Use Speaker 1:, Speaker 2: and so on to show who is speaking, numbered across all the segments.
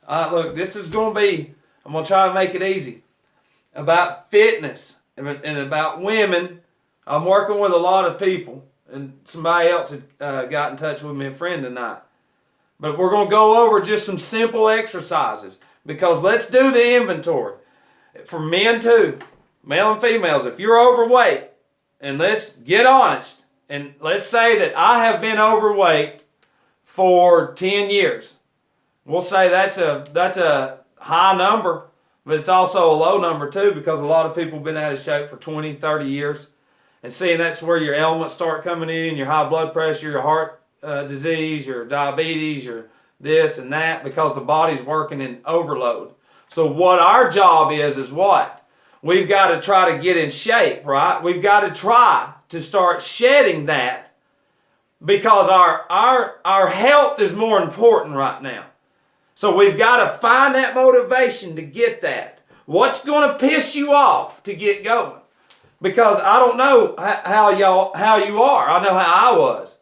Speaker 1: Look, this is going to be, I'm going to try to make it easy. About fitness and about women. I'm working with a lot of people, and somebody else had got in touch with me, a friend tonight. But we're going to go over just some simple exercises, because let's do the inventory. For men too, male and females, if you're overweight, and let's get honest, and let's say that I have been overweight for 10 years. We'll say that's a high number, but it's also a low number too, because a lot of people have been out of shape for 20, 30 years. And seeing that's where your ailments start coming in, your high blood pressure, your heart disease, your diabetes, your this and that, because the body's working in overload. So what our job is what? We've got to try to get in shape, right? We've got to try to start shedding that, because our health is more important right now. So we've got to find that motivation to get that. What's going to piss you off to get going? Because I don't know how you are. I know how I was.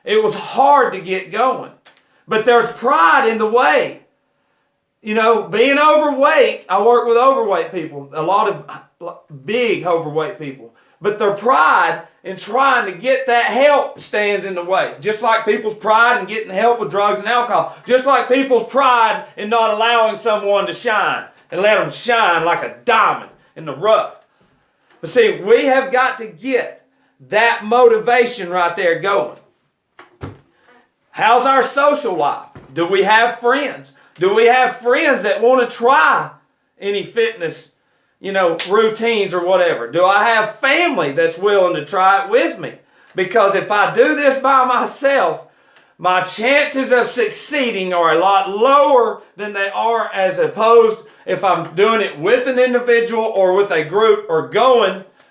Speaker 1: It was hard to get going. But there's pride in the way. You know, being overweight, I work with overweight people, a lot of big overweight people. But their pride in trying to get that help stands in the way. Just like people's pride in getting help with drugs and alcohol. Just like people's pride in not allowing someone to shine and let them shine like a diamond in the rough. But see, we have got to get that motivation right there going. How's our social life? Do we have friends? Do we have friends that want to try any fitness, routines or whatever? Do I have family that's willing to try it with me? Because if I do this by myself, my chances of succeeding are a lot lower than they are as opposed if I'm doing it with an individual or with a group or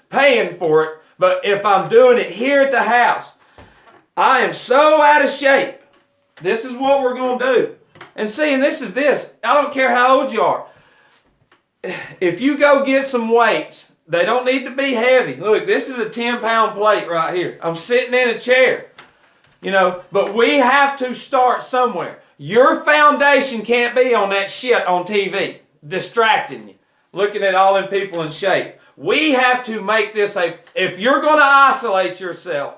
Speaker 1: paying for it. But if I'm doing it here at the house, I am so out of shape. This is what we're going to do. And see, and this is this. I don't care how old you are. If you go get some weights, they don't need to be heavy. Look, this is a 10-pound plate right here. I'm sitting in a chair. But we have to start somewhere. Your foundation can't be on that shit on TV, distracting you, looking at all them people in shape. We have to make this if you're going to isolate yourself,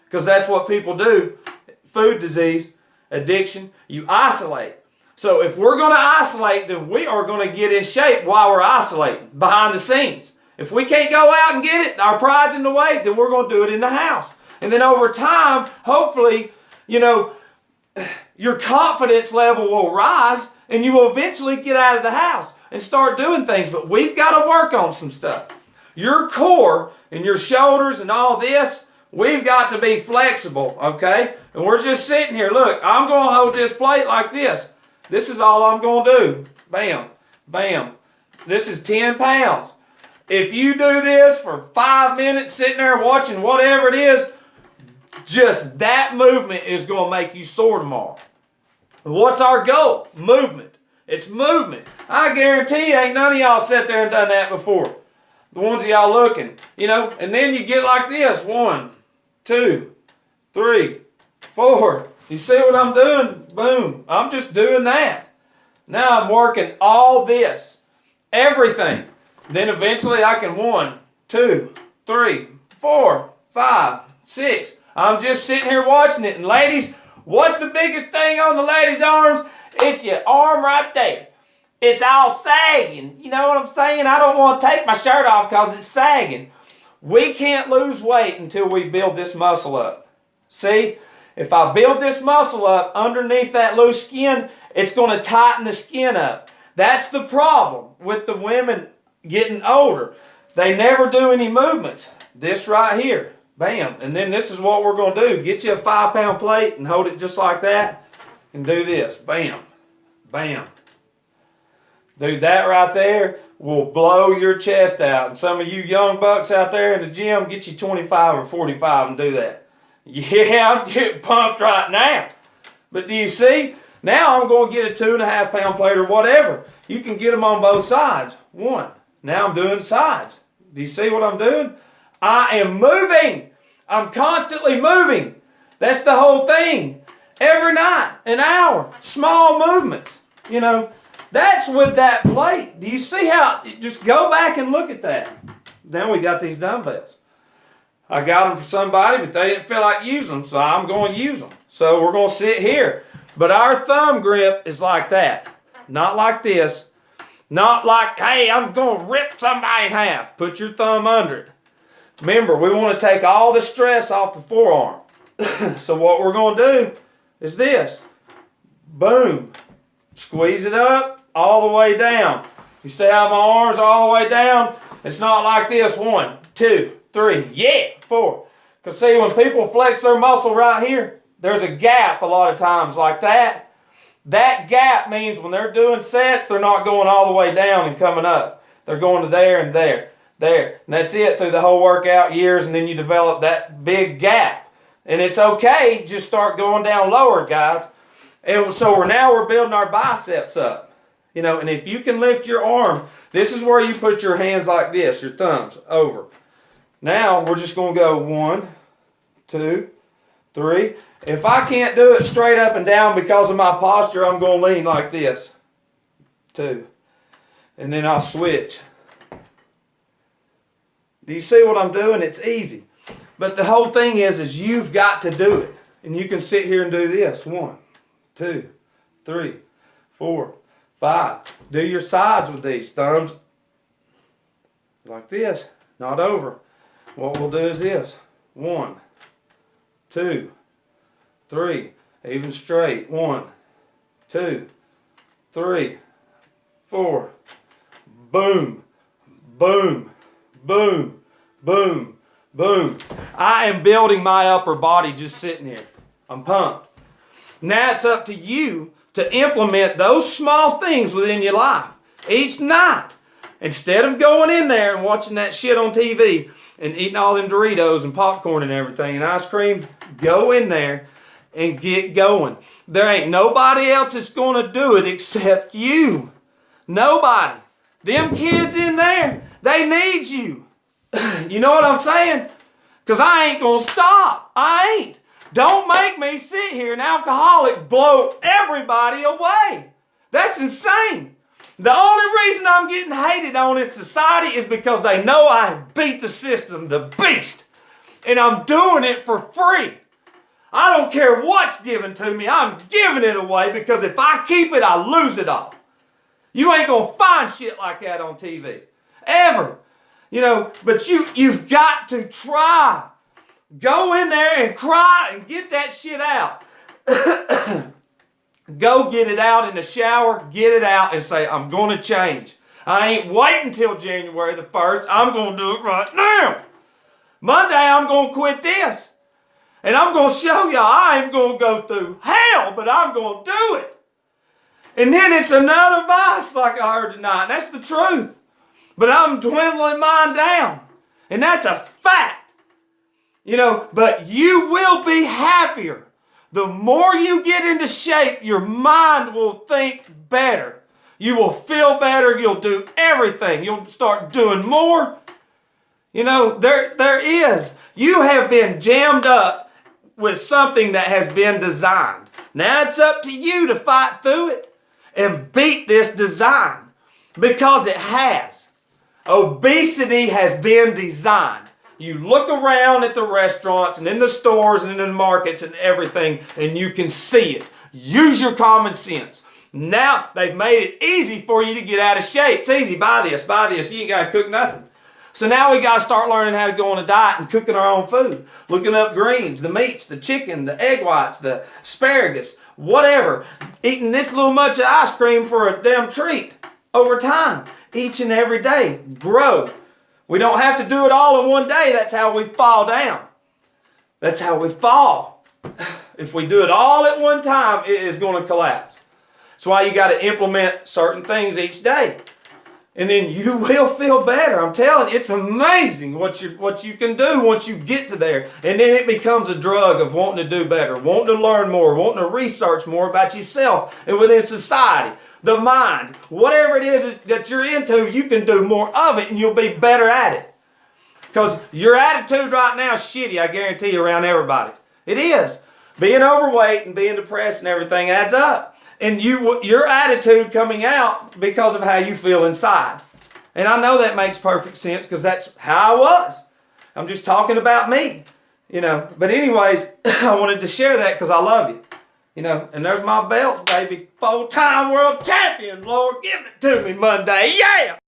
Speaker 1: because that's what people do, food disease, addiction, you isolate. So if we're going to isolate, then we are going to get in shape while we're isolating, behind the scenes. If we can't go out and get it, our pride's in the way, then we're going to do it in the house. And then over time, hopefully, your confidence level will rise and you will eventually get out of the house and start doing things. But we've got to work on some stuff. Your core and your shoulders and all this, we've got to be flexible, okay? And we're just sitting here. Look, I'm going to hold this plate like this. This is all I'm going to do. Bam, bam. This is 10 pounds. If you do this for 5 minutes sitting there watching whatever it is, just that movement is going to make you sore tomorrow. What's our goal? Movement. It's movement. I guarantee ain't none of y'all sat there and done that before. The ones of y'all looking, and then you get like this. 1, 2, 3, 4. You see what I'm doing? Boom. I'm just doing that. Now I'm working all this. Everything. Then eventually I can 1, 2, 3, 4, 5, 6. I'm just sitting here watching it. And ladies, what's the biggest thing on the ladies' arms? It's your arm right there. It's all sagging. You know what I'm saying? I don't want to take my shirt off because it's sagging. We can't lose weight until we build this muscle up. See? If I build this muscle up underneath that loose skin, it's going to tighten the skin up. That's the problem with the women getting older. They never do any movements. This right here. Bam. And then this is what we're going to do. Get you a 5-pound plate and hold it just like that. And do this. Bam. Bam. Dude, that right there will blow your chest out. And some of you young bucks out there in the gym, get you 25 or 45 and do that. Yeah, I'm getting pumped right now. But do you see? Now I'm going to get a 2.5-pound plate or whatever. You can get them on both sides. 1. Now I'm doing sides. Do you see what I'm doing? I am moving. I'm constantly moving. That's the whole thing. Every night, an hour. Small movements. You know, that's with that plate. Do you see how, just go back and look at that. Now we got these dumbbells. I got them for somebody, but they didn't feel like using them, so I'm going to use them. So we're going to sit here. But our thumb grip is like that. Not like this. Not like, hey, I'm going to rip somebody in half. Put your thumb under it. Remember, we want to take all the stress off the forearm. So what we're going to do is this. Boom. Squeeze it up all the way down. You see how my arms are all the way down? It's not like this. 1, 2, 3, yeah, 4. Because see, when people flex their muscle right here, there's a gap a lot of times like that. That gap means when they're doing sets, they're not going all the way down and coming up. They're going to there and there, there. And that's it through the whole workout years, and then you develop that big gap. And it's okay, just start going down lower, guys. And so we're building our biceps up. You know, and if you can lift your arm, this is where you put your hands like this, your thumbs over. Now we're just going to go 1, 2, 3. If I can't do it straight up and down because of my posture, I'm going to lean like this. 2. And then I'll switch. Do you see what I'm doing? It's easy. But the whole thing is you've got to do it. And you can sit here and do this. 1, 2, 3, 4, 5. Do your sides with these thumbs like this, not over. What we'll do is this. 1, 2, 3. Even straight. 1, 2, 3, 4. Boom, boom, boom, boom, boom. I am building my upper body just sitting here. I'm pumped. Now it's up to you to implement those small things within your life each night. Instead of going in there and watching that shit on TV and eating all them Doritos and popcorn and everything and ice cream, go in there and get going. There ain't nobody else that's going to do it except you. Nobody. Them kids in there, they need you. You know what I'm saying? Because I ain't going to stop. I ain't. Don't make me sit here and alcoholic blow everybody away. That's insane. The only reason I'm getting hated on in society is because they know I have beat the system, the beast. And I'm doing it for free. I don't care what's given to me. I'm giving it away because if I keep it, I lose it all. You ain't going to find shit like that on TV. Ever. You know, but you've got to try. Go in there and cry and get that shit out. Go get it out in the shower, get it out and say, I'm going to change. I ain't waiting till January the 1st. I'm going to do it right now. Monday, I'm going to quit this. And I'm going to show y'all I ain't going to go through hell, but I'm going to do it. And then it's another vice like I heard tonight. And that's the truth. But I'm dwindling mine down. And that's a fact. You know, but you will be happier. The more you get into shape, your mind will think better. You will feel better. You'll do everything. You'll start doing more. You know, there is. You have been jammed up with something that has been designed. Now it's up to you to fight through it and beat this design because it has. Obesity has been designed. You look around at the restaurants and in the stores and in the markets and everything and you can see it. Use your common sense. Now they've made it easy for you to get out of shape. It's easy. Buy this. You ain't got to cook nothing. So now we got to start learning how to go on a diet and cooking our own food. Looking up greens, the meats, the chicken, the egg whites, the asparagus, whatever. Eating this little much of ice cream for a damn treat over time. Each and every day. Grow. We don't have to do it all in one day. That's how we fall down. That's how we fall. If we do it all at one time, it is going to collapse. That's why you got to implement certain things each day. And then you will feel better. I'm telling you, it's amazing what you can do once you get to there. And then it becomes a drug of wanting to do better, wanting to learn more, wanting to research more about yourself and within society. The mind, whatever it is that you're into, you can do more of it and you'll be better at it. Because your attitude right now is shitty, I guarantee you, around everybody. It is. Being overweight and being depressed and everything adds up. in your attitude coming out because of how you feel inside. And I know that makes perfect sense because that's how I was. I'm just talking about me, you know. But anyways, I wanted to share that because I love you, you know. And there's my belts, baby. 4-time world champion, Lord. Give it to me Monday. Yeah!